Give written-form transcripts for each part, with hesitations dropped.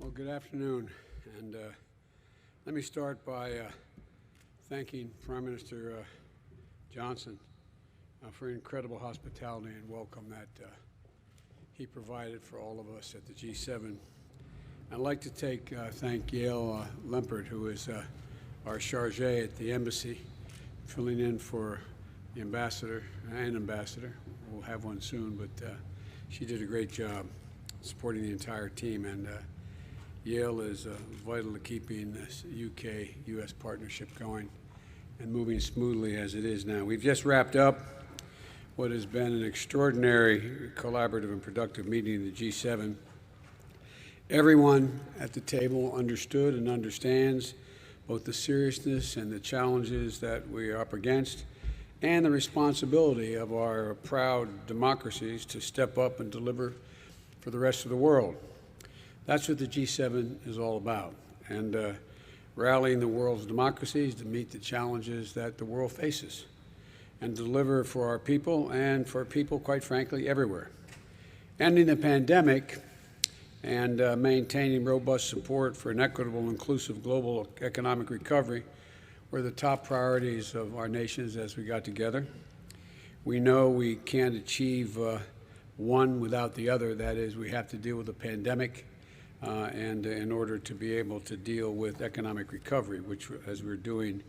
Well, good afternoon, and let me start by thanking Prime Minister Johnson for incredible hospitality and welcome that he provided for all of us at the G7. I'd like to thank Yale Lempert, who is our charge at the embassy, filling in for the ambassador and ambassador. We'll have one soon, but she did a great job supporting the entire team, and Yale is vital to keeping this UK-US partnership going and moving smoothly as it is now. We've just wrapped up what has been an extraordinary collaborative and productive meeting of the G7. Everyone at the table understood and understands both the seriousness and the challenges that we are up against and the responsibility of our proud democracies to step up and deliver for the rest of the world. That's what the G7 is all about, and rallying the world's democracies to meet the challenges that the world faces and deliver for our people and for people, quite frankly, everywhere. Ending the pandemic and maintaining robust support for an equitable, inclusive global economic recovery were the top priorities of our nations as we got together. We know we can't achieve one without the other. That is, we have to deal with the pandemic and in order to be able to deal with economic recovery, which, as we're doing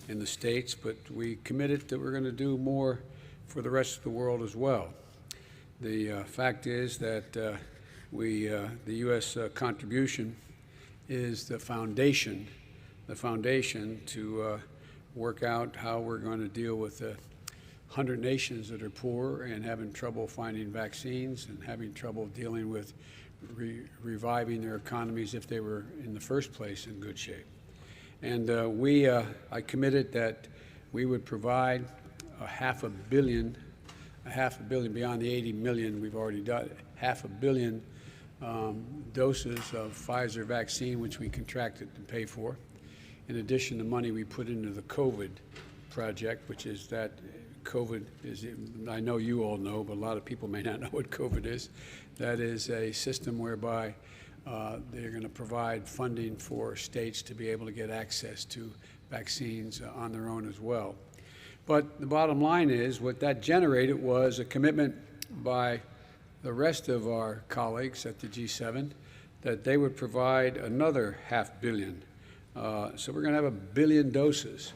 in the States, but we committed that we're going to do more for the rest of the world as well. The fact is that the U.S. contribution is the foundation to work out how we're going to deal with the 100 nations that are poor and having trouble finding vaccines and having trouble dealing with reviving their economies if they were in the first place in good shape. And I committed that we would provide $500 million beyond the 80 million we've already done, $500 million doses of Pfizer vaccine, which we contracted to pay for, in addition to money we put into the COVID project, which is that COVID is, I know you all know, but a lot of people may not know what COVID is. That is a system whereby they're going to provide funding for states to be able to get access to vaccines on their own as well. But the bottom line is what that generated was a commitment by the rest of our colleagues at the G7 that they would provide another $500 million. So we're going to have 1 billion doses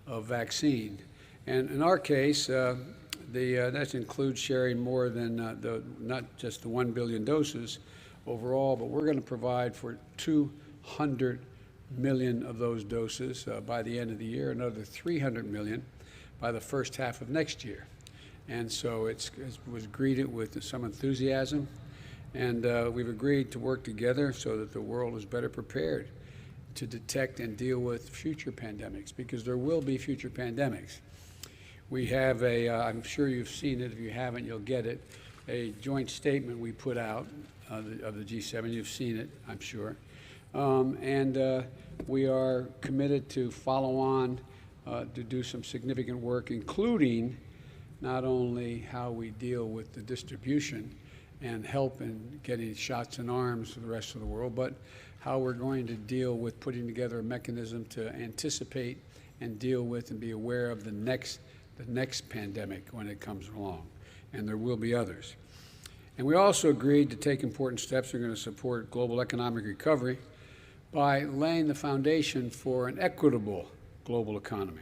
of vaccine. And in our case, that includes sharing more than not just the 1 billion doses overall, but we're going to provide for 200 million of those doses by the end of the year, another 300 million by the first half of next year. And so it was greeted with some enthusiasm, and we've agreed to work together so that the world is better prepared to detect and deal with future pandemics, because there will be future pandemics. We have I'm sure you've seen it. If you haven't, you'll get it, a joint statement we put out of the G7. You've seen it, I'm sure. And we are committed to follow on to do some significant work, including not only how we deal with the distribution and help in getting shots in arms for the rest of the world, but how we're going to deal with putting together a mechanism to anticipate and deal with and be aware of the next pandemic when it comes along, and there will be others. And we also agreed to take important steps. We're going to support global economic recovery by laying the foundation for an equitable global economy.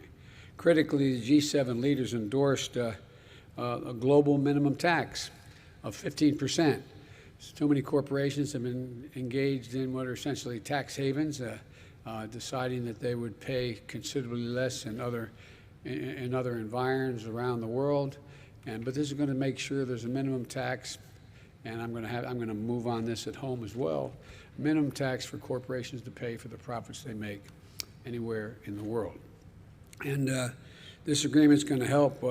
Critically, the G7 leaders endorsed a global minimum tax of 15%. So many corporations have been engaged in what are essentially tax havens, deciding that they would pay considerably less in other environs around the world, but this is going to make sure there's a minimum tax, and I'm going to move on this at home as well. Minimum tax for corporations to pay for the profits they make anywhere in the world, and this agreement is going to help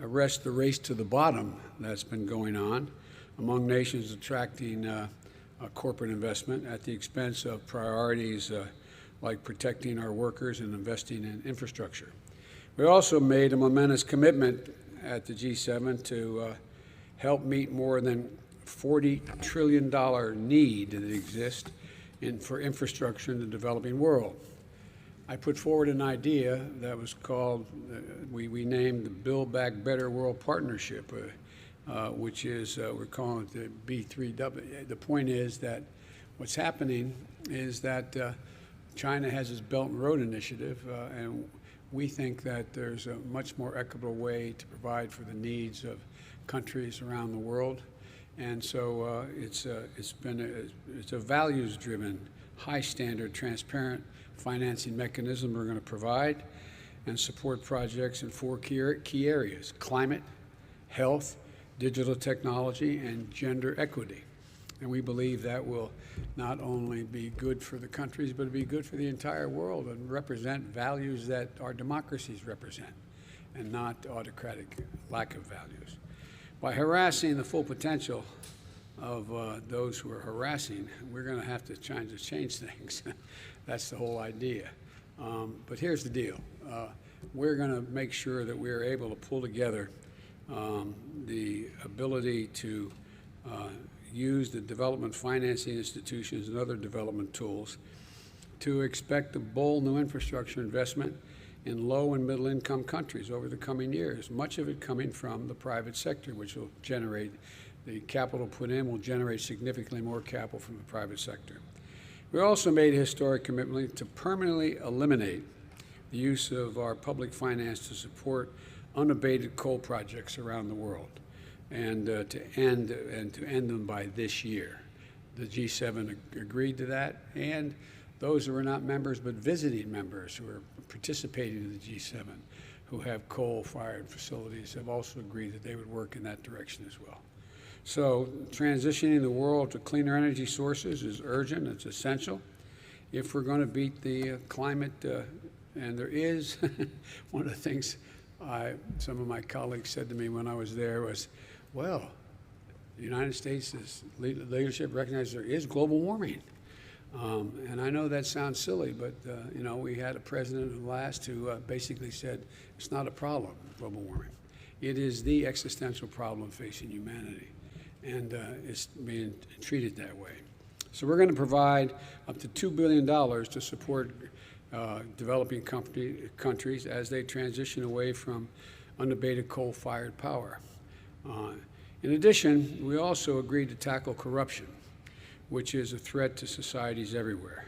arrest the race to the bottom that's been going on among nations attracting corporate investment at the expense of priorities like protecting our workers and investing in infrastructure. We also made a momentous commitment at the G7 to help meet more than $40 trillion need that exists for infrastructure in the developing world. I put forward an idea that was called, we named the Build Back Better World Partnership, which is, we're calling it the B3W. The point is that what's happening is that China has its Belt and Road Initiative, and we think that there's a much more equitable way to provide for the needs of countries around the world. And so it's a values-driven, high-standard, transparent financing mechanism we're going to provide and support projects in 4 key areas: climate, health, digital technology, and gender equity. And we believe that will not only be good for the countries, but be good for the entire world and represent values that our democracies represent, and not autocratic lack of values. By harassing the full potential of those who are harassing, we're going to have to change things. That's the whole idea. But here's the deal. We're going to make sure that we're able to pull together the ability to use the development financing institutions and other development tools to expect a bold new infrastructure investment in low and middle income countries over the coming years, much of it coming from the private sector, which will generate, the capital put in will generate significantly more capital from the private sector. We also made a historic commitment to permanently eliminate the use of our public finance to support unabated coal projects around the world, and to end them by this year. The G7 agreed to that, and those who are not members but visiting members who are participating in the G7 who have coal-fired facilities have also agreed that they would work in that direction as well. So transitioning the world to cleaner energy sources is urgent, it's essential. If we're going to beat the climate, and there is, one of the things some of my colleagues said to me when I was there was, well, the United States' leadership recognizes there is global warming. And I know that sounds silly, but you know, we had a president who basically said it's not a problem, global warming. It is the existential problem facing humanity, and it's being treated that way. So we're going to provide up to $2 billion to support developing countries as they transition away from unabated coal-fired power. In addition, we also agreed to tackle corruption, which is a threat to societies everywhere.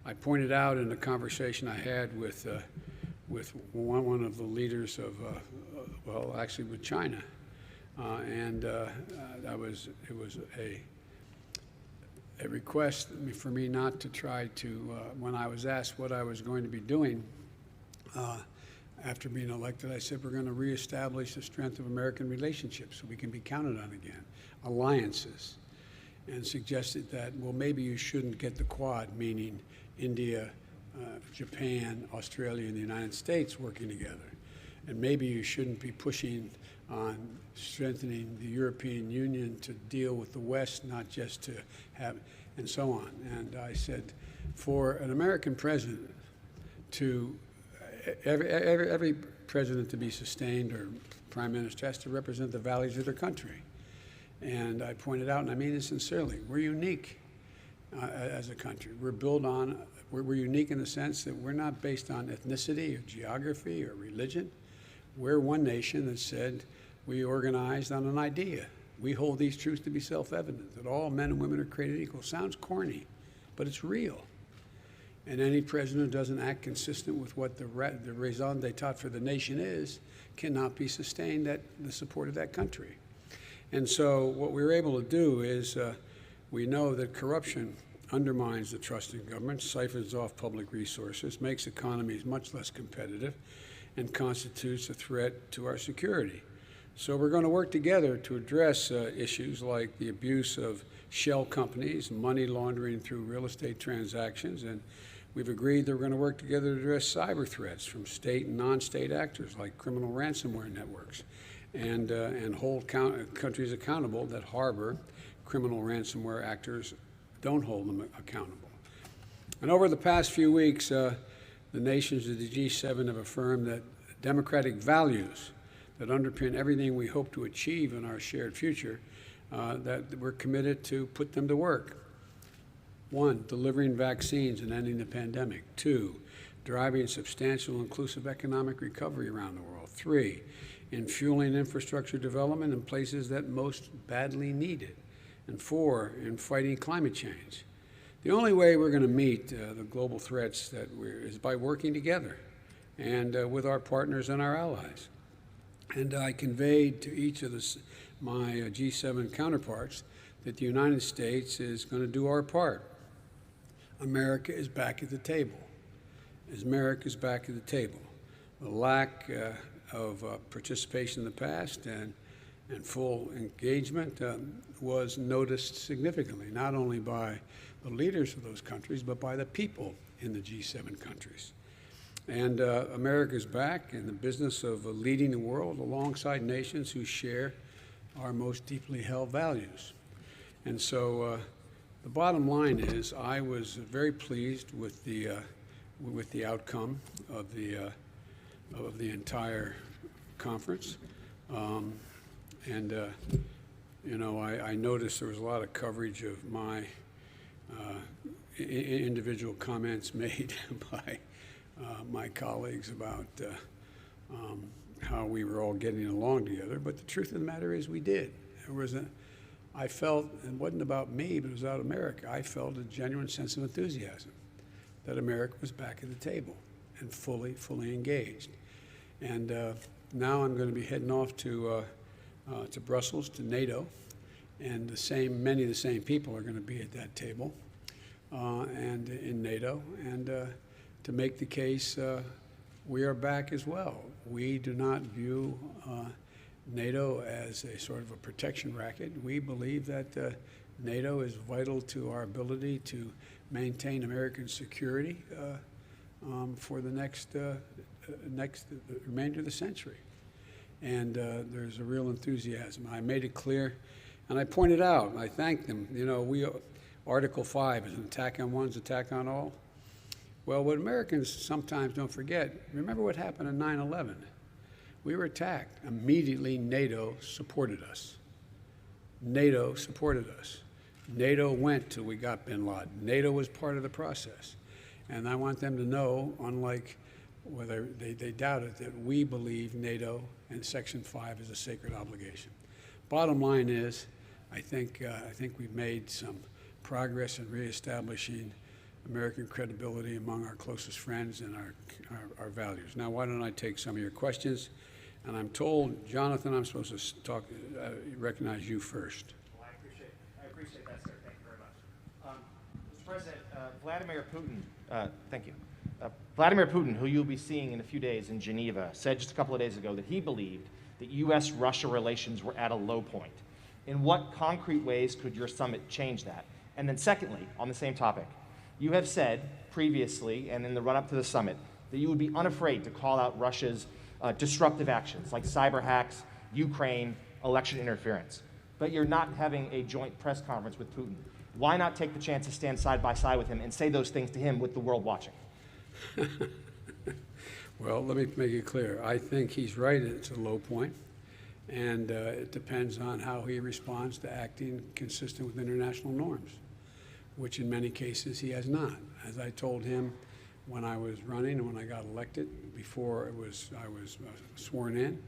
I pointed out in the conversation I had with one of the leaders of, well, actually with China, and it was a request for me not to try to, when I was asked what I was going to be doing after being elected, I said we're going to reestablish the strength of American relationships so we can be counted on again, alliances, and suggested that, well, maybe you shouldn't get the Quad, meaning India, Japan, Australia, and the United States working together. And maybe you shouldn't be pushing on strengthening the European Union to deal with the West, not just to have, and so on. And I said, for an American president to, every president to be sustained, or prime minister, has to represent the values of their country. And I pointed out, and I mean this sincerely, we're unique as a country. We're unique in the sense that we're not based on ethnicity or geography or religion. We're one nation that said we organized on an idea. We hold these truths to be self-evident, that all men and women are created equal. Sounds corny, but it's real. And any president who doesn't act consistent with what the raison d'etat for the nation is cannot be sustained at the support of that country. And so what we were able to do is we know that corruption undermines the trust in government, siphons off public resources, makes economies much less competitive, and constitutes a threat to our security. So we're going to work together to address issues like the abuse of shell companies, money laundering through real estate transactions, and we've agreed that we're going to work together to address cyber threats from state and non-state actors like criminal ransomware networks, and hold countries accountable that harbor criminal ransomware actors, don't hold them accountable. And over the past few weeks, the nations of the G7 have affirmed that democratic values that underpin everything we hope to achieve in our shared future, that we're committed to put them to work. 1, delivering vaccines and ending the pandemic. 2, driving substantial inclusive economic recovery around the world. 3, in fueling infrastructure development in places that most badly need it. And 4, in fighting climate change. The only way we're going to meet the global threats is by working together and with our partners and our allies. And I conveyed to each of my G7 counterparts that the United States is going to do our part. America is back at the table. America is back at the table. The lack of participation in the past and full engagement was noticed significantly, not only by the leaders of those countries, but by the people in the G7 countries. And America is back in the business of leading the world alongside nations who share our most deeply held values. And so the bottom line is I was very pleased with the outcome of the entire conference. I noticed there was a lot of coverage of my individual comments made by my colleagues about how we were all getting along together. But the truth of the matter is we did. I felt, it wasn't about me, but it was about America. I felt a genuine sense of enthusiasm that America was back at the table and fully engaged. And now I'm going to be heading off to Brussels, to NATO, and many of the same people are going to be at that table and in NATO, and to make the case we are back as well. We do not view NATO as a sort of a protection racket. We believe that NATO is vital to our ability to maintain American security for the remainder of the century. And there's a real enthusiasm. I made it clear, and I pointed out, and I thanked them. Article 5 is an attack on one, is attack on all. Well, what Americans sometimes don't forget, remember what happened on 9/11. We were attacked. Immediately, NATO supported us. NATO supported us. NATO went till we got bin Laden. NATO was part of the process. And I want them to know, unlike whether they doubted, that we believe NATO and Section 5 is a sacred obligation. Bottom line is, I think we've made some progress in reestablishing American credibility among our closest friends and our values. Now, why don't I take some of your questions? And I'm told, Jonathan, I'm supposed to recognize you first. Well, I appreciate that, sir. Thank you very much. Mr. President, Vladimir Putin, thank you. Vladimir Putin, who you'll be seeing in a few days in Geneva, said just a couple of days ago that he believed that U.S.-Russia relations were at a low point. In what concrete ways could your summit change that? And then secondly, on the same topic, you have said previously and in the run-up to the summit that you would be unafraid to call out Russia's disruptive actions like cyber hacks, Ukraine, election interference. But you're not having a joint press conference with Putin. Why not take the chance to stand side by side with him and say those things to him with the world watching? Well, let me make it clear. I think he's right. It's a low point, and it depends on how he responds to acting consistent with international norms, which in many cases he has not. As I told him when I was running and when I got elected, before I was sworn in,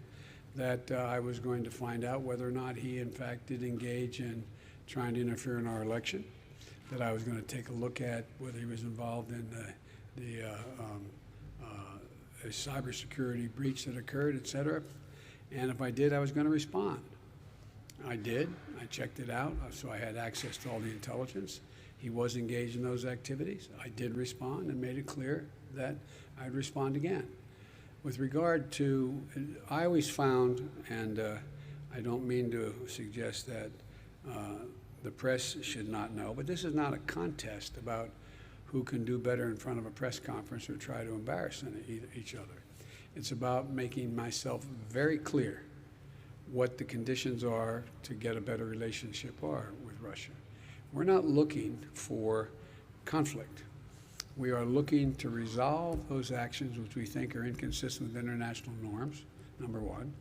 that I was going to find out whether or not he in fact did engage in trying to interfere in our election, that I was going to take a look at whether he was involved in a cybersecurity breach that occurred, et cetera. And if I did, I was going to respond. I did. I checked it out, so I had access to all the intelligence. He was engaged in those activities. I did respond and made it clear that I'd respond again. With regard to, I always found, and I don't mean to suggest that the press should not know, but this is not a contest about who can do better in front of a press conference or try to embarrass each other. It's about making myself very clear what the conditions are to get a better relationship are with Russia. We're not looking for conflict. We are looking to resolve those actions which we think are inconsistent with international norms, number one.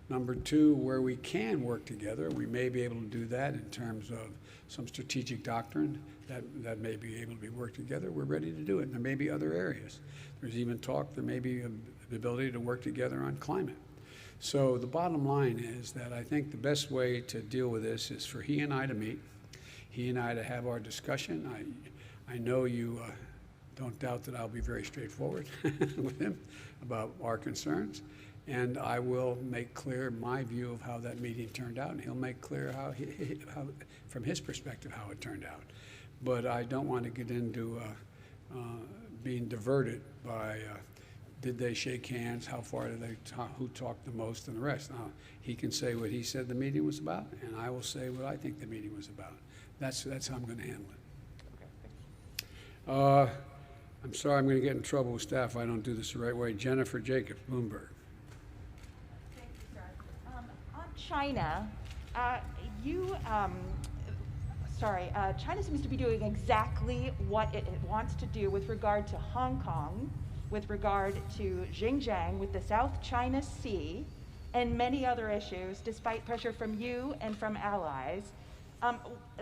Number two, where we can work together, we may be able to do that in terms of some strategic doctrine that may be able to be worked together. We're ready to do it. And there may be other areas. There's even talk there may be the ability to work together on climate. So the bottom line is that I think the best way to deal with this is for he and I to meet, he and I to have our discussion. I know you don't doubt that I'll be very straightforward with him about our concerns, and I will make clear my view of how that meeting turned out, and he'll make clear how from his perspective, how it turned out. But I don't want to get into being diverted by did they shake hands, how far did they talk, who talked the most, and the rest. Now, he can say what he said the meeting was about, and I will say what I think the meeting was about. That's how I'm going to handle it. Okay, I'm sorry I'm going to get in trouble with staff if I don't do this the right way. Jennifer Jacobs, Bloomberg. Thank you, sir. On China, China seems to be doing exactly what it wants to do with regard to Hong Kong, with regard to Xinjiang, with the South China Sea, and many other issues, despite pressure from you and from allies.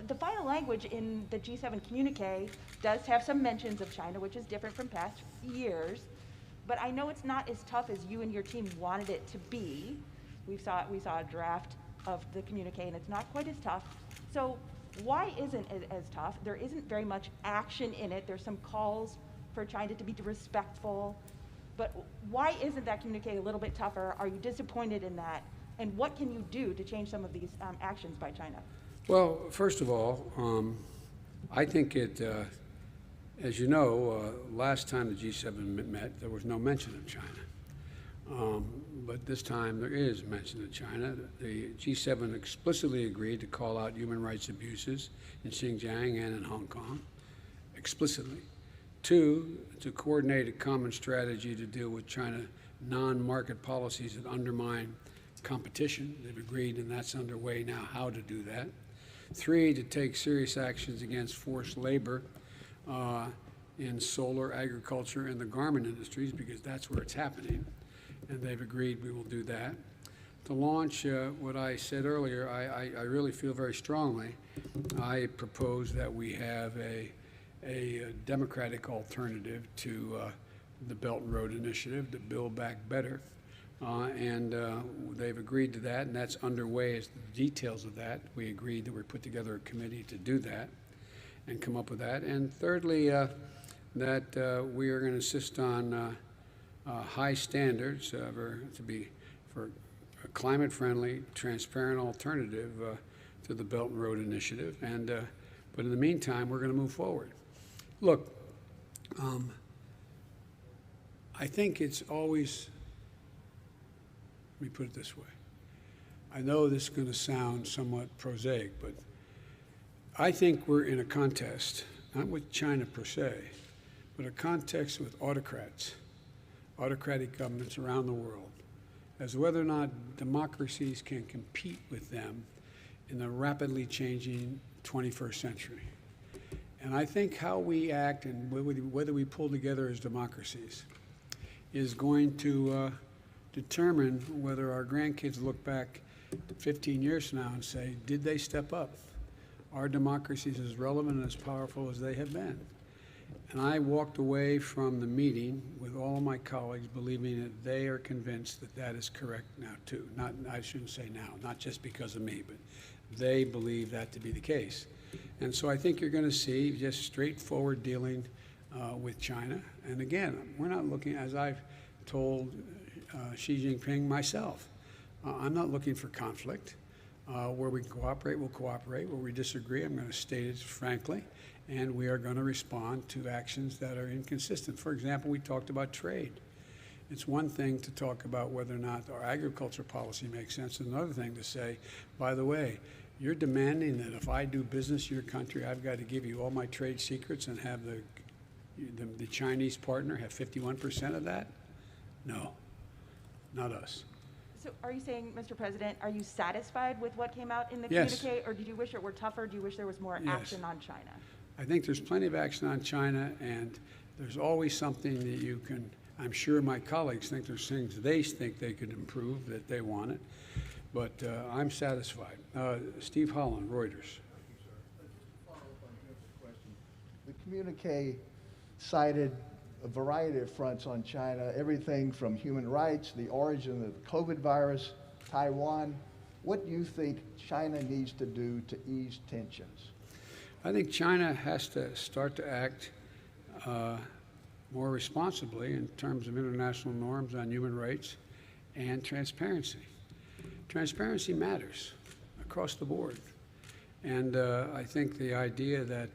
The final language in the G7 communique does have some mentions of China, which is different from past years, but I know it's not as tough as you and your team wanted it to be. We saw a draft of the communique, and it's not quite as tough. So why isn't it as tough? There isn't very much action in it. There's some calls for China to be respectful, but why isn't that communique a little bit tougher? Are you disappointed in that? And what can you do to change some of these actions by China? Well, first of all, I think it, as you know, last time the G7 met, there was no mention of China. But this time there is mention of China. The G7 explicitly agreed to call out human rights abuses in Xinjiang and in Hong Kong, explicitly. Two, to coordinate a common strategy to deal with China non-market policies that undermine competition. They've agreed, and that's underway now, how to do that. Three, to take serious actions against forced labor in solar, agriculture, and the garment industries, because that's where it's happening. And they've agreed we will do that. To launch what I said earlier, I really feel very strongly. I propose that we have a democratic alternative to the Belt and Road Initiative, to Build Back Better. And they've agreed to that, and that's underway as the details of that. We agreed that we put together a committee to do that and come up with that. And thirdly, that we are going to insist on high standards for a climate-friendly, transparent alternative to the Belt and Road Initiative. And but in the meantime, we're going to move forward. Look, I think it's always. Let me put it this way. I know this is going to sound somewhat prosaic, but I think we're in a contest, not with China per se, but a contest with autocrats, autocratic governments around the world, as to whether or not democracies can compete with them in the rapidly changing 21st century. And I think how we act and whether we pull together as democracies is going to determine whether our grandkids look back 15 years from now and say, did they step up? Are democracies as relevant and as powerful as they have been? And I walked away from the meeting with all of my colleagues believing that they are convinced that that is correct now too. Not, I shouldn't say now, not just because of me, but they believe that to be the case. And so I think you're going to see just straightforward dealing with China. And again, we're not looking, as I've told Xi Jinping myself, I'm not looking for conflict. Where we can cooperate, we'll cooperate. Where we disagree, I'm going to state it frankly, and we are going to respond to actions that are inconsistent. For example, we talked about trade. It's one thing to talk about whether or not our agriculture policy makes sense. It's another thing to say, by the way, you're demanding that if I do business in your country, I've got to give you all my trade secrets and have the Chinese partner have 51% of that? No, not us. So are you saying, Mr. President, are you satisfied with what came out in the Yes. communique, or did you wish it were tougher? Do you wish there was more Yes. action on China? I think there's plenty of action on China, and there's always something that you can I'm sure my colleagues think there's things they think they could improve, that they want it, but I'm satisfied. Steve Holland, Reuters. The communique cited a variety of fronts on China, everything from human rights, the origin of the COVID virus, Taiwan. What do you think China needs to do to ease tensions? I think China has to start to act more responsibly in terms of international norms on human rights and transparency. Transparency matters across the board. And I think the idea that,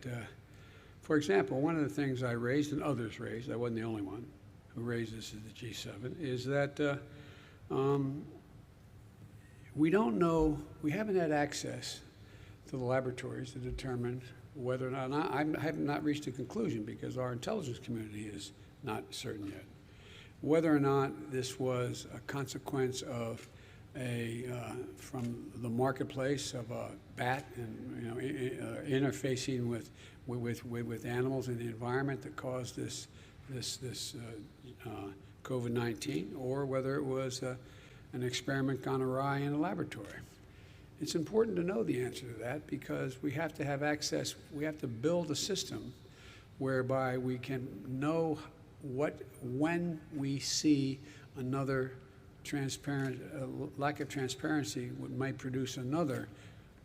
for example, one of the things I raised and others raised, I wasn't the only one who raised this at the G7, is that we don't know, we haven't had access to the laboratories to determine whether or not, I have not reached a conclusion because our intelligence community is not certain yet, whether or not this was a consequence of from the marketplace of a bat and interfacing with animals in the environment that caused this COVID-19, or whether it was an experiment gone awry in a laboratory. It's important to know the answer to that because we have to have access, we have to build a system whereby we can know when we see another lack of transparency might produce another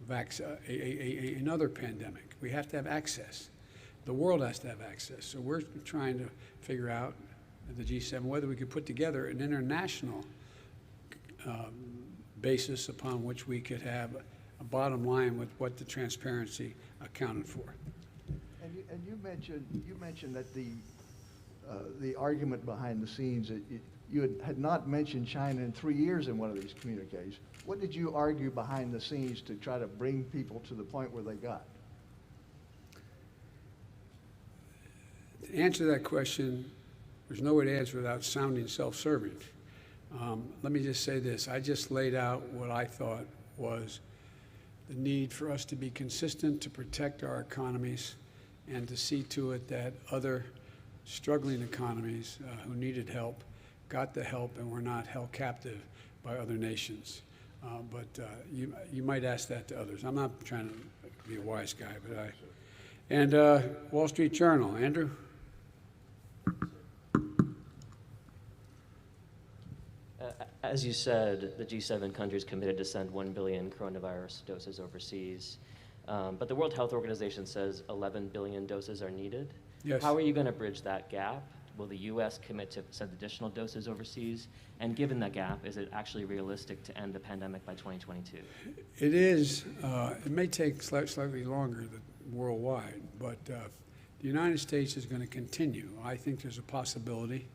another pandemic. We have to have access. The world has to have access. So we're trying to figure out at the G7 whether we could put together an international basis upon which we could have a bottom line with what the transparency accounted for. And you mentioned that the argument behind the scenes, you had not mentioned China in 3 years in one of these communiques. What did you argue behind the scenes to try to bring people to the point where they got? To answer that question, there's no way to answer without sounding self-serving. Let me just say this. I just laid out what I thought was the need for us to be consistent, to protect our economies, and to see to it that other struggling economies who needed help got the help and were not held captive by other nations. But you might ask that to others. I'm not trying to be a wise guy, but And Wall Street Journal, Andrew? As you said, the G7 countries committed to send 1 billion coronavirus doses overseas. But the World Health Organization says 11 billion doses are needed. Yes. How are you going to bridge that gap? Will the U.S. commit to send additional doses overseas? And given that gap, is it actually realistic to end the pandemic by 2022? It is. It may take slightly longer worldwide, but the United States is going to continue. I think there's a possibility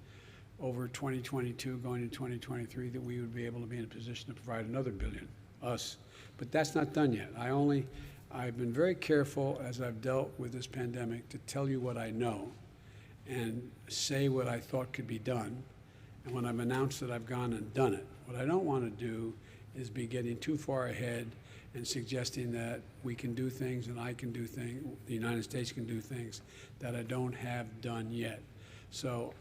over 2022 going to 2023 that we would be able to be in a position to provide another billion, us. But that's not done yet. I've been very careful as I've dealt with this pandemic to tell you what I know and say what I thought could be done. And when I've announced that I've gone and done it, what I don't want to do is be getting too far ahead and suggesting that we can do things and I can do things, the United States can do things that I don't have done yet. So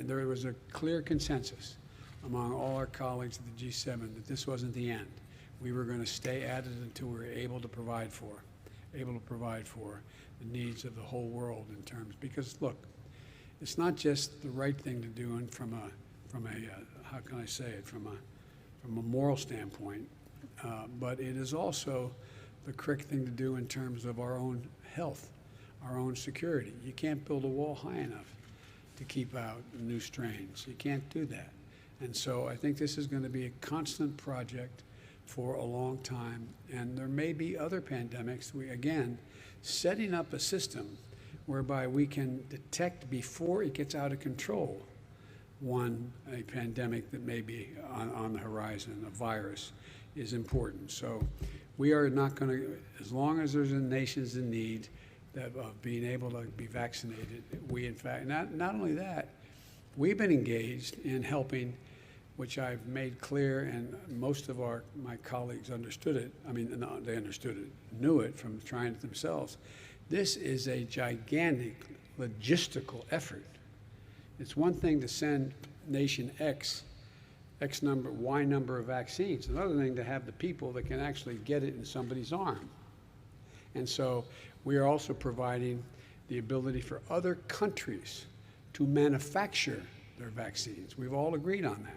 there was a clear consensus among all our colleagues at the G7 that this wasn't the end. We were going to stay at it until we were able to provide for the needs of the whole world in terms, because look, it's not just the right thing to do and from a how can I say it, from a moral standpoint, but it is also the correct thing to do in terms of our own health, our own security. You can't build a wall high enough to keep out new strains. You can't do that. And so I think this is going to be a constant project for a long time. And there may be other pandemics. Again, setting up a system whereby we can detect before it gets out of control a pandemic that may be on the horizon, a virus, is important. So we are not going to, as long as there's nations in need of being able to be vaccinated, we in fact, not only that, we've been engaged in helping, which I've made clear, and most of my colleagues understood it. I mean, no, they understood it, knew it from trying it themselves. This is a gigantic logistical effort. It's one thing to send nation X number, Y number of vaccines. Another thing to have the people that can actually get it in somebody's arm. And so we are also providing the ability for other countries to manufacture their vaccines. We've all agreed on that.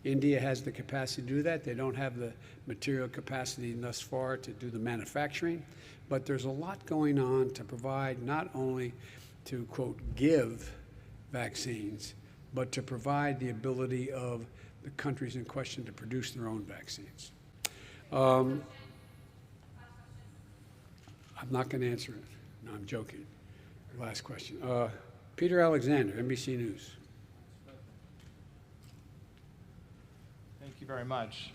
India has the capacity to do that. They don't have the material capacity thus far to do the manufacturing, but there's a lot going on to provide, not only to, quote, give vaccines, but to provide the ability of the countries in question to produce their own vaccines. I'm not going to answer it. No, I'm joking. Last question. Peter Alexander, NBC News. Thank you very much.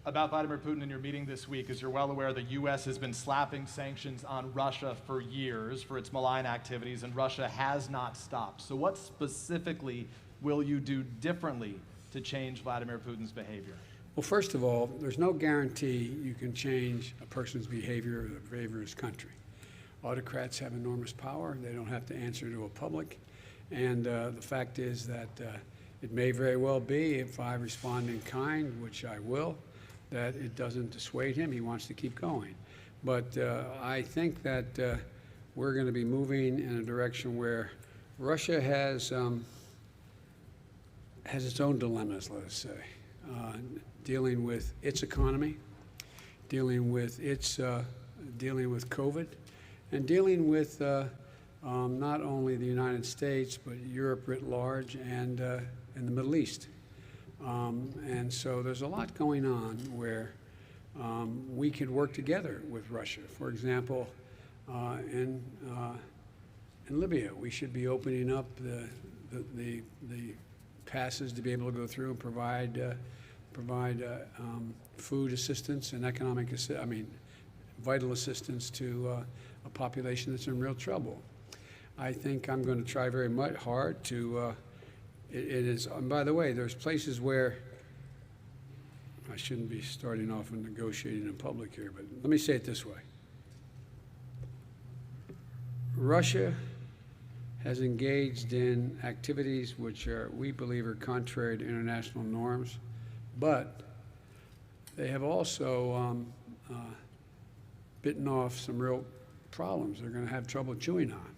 About Vladimir Putin and your meeting this week, as you're well aware, the U.S. has been slapping sanctions on Russia for years for its malign activities, and Russia has not stopped. So what specifically will you do differently to change Vladimir Putin's behavior? Well, first of all, there's no guarantee you can change a person's behavior or the behavior of his country. Autocrats have enormous power. They don't have to answer to a public. And the fact is that it may very well be, if I respond in kind, which I will, that it doesn't dissuade him. He wants to keep going. But I think that we're going to be moving in a direction where Russia has its own dilemmas, let us say, dealing with its economy, dealing with COVID, and dealing with not only the United States, but Europe writ large and in the Middle East. And so there's a lot going on where we could work together with Russia. For example, in Libya, we should be opening up the passes to be able to go through and provide food assistance and vital assistance to a population that's in real trouble. I think I'm going to try very much hard to. It is, and by the way, there's places where I shouldn't be starting off and negotiating in public here, but let me say it this way. Russia has engaged in activities which we believe are contrary to international norms, but they have also bitten off some real problems they're going to have trouble chewing on.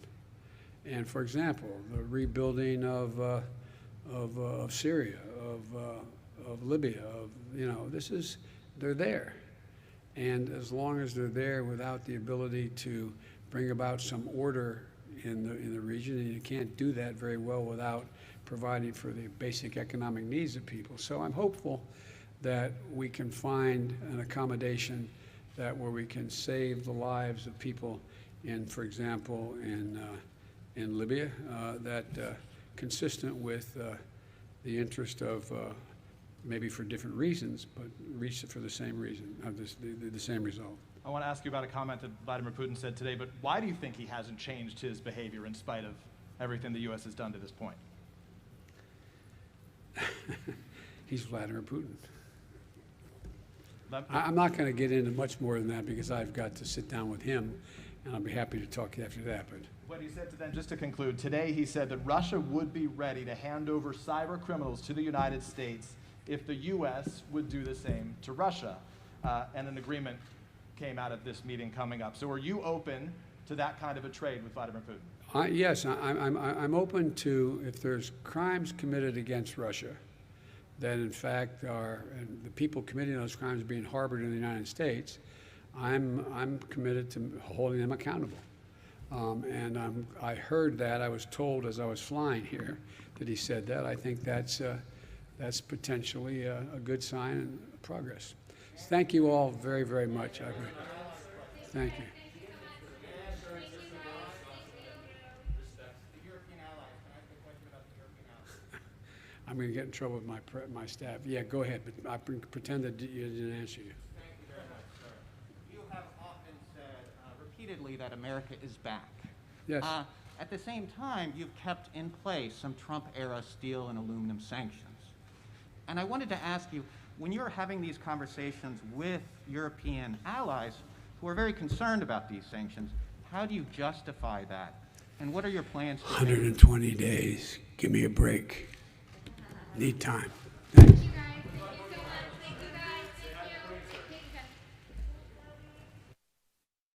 And for example, the rebuilding of Syria, of Libya, they're there. And as long as they're there without the ability to bring about some order in the region, and you can't do that very well without providing for the basic economic needs of people. So I'm hopeful that we can find an accommodation where we can save the lives of people for example, in Libya, consistent with the interest of maybe for different reasons, but reach for the same reason, the same result. I want to ask you about a comment that Vladimir Putin said today, but why do you think he hasn't changed his behavior in spite of everything the U.S. has done to this point? He's Vladimir Putin. I'm not going to get into much more than that because I've got to sit down with him, and I'll be happy to talk after that. But what he said to them, just to conclude, today he said that Russia would be ready to hand over cyber criminals to the United States if the U.S. would do the same to Russia, and an agreement came out of this meeting coming up. So are you open to that kind of a trade with Vladimir Putin? Yes, I'm open to, if there's crimes committed against Russia, that in fact and the people committing those crimes being harbored in the United States, I'm committed to holding them accountable. And I heard that. I was told as I was flying here that he said that. I think that's potentially a good sign and progress. Thank you all very, very much. Thank you. I'm going to get in trouble with my staff. Yeah, go ahead, but I pretend that you didn't answer you. Thank you very much, sir. You have often said repeatedly that America is back. Yes. At the same time, you've kept in place some Trump-era steel and aluminum sanctions. And I wanted to ask you, when you're having these conversations with European allies who are very concerned about these sanctions, how do you justify that And what are your plans to take? 120 days. Give me a break. Need time.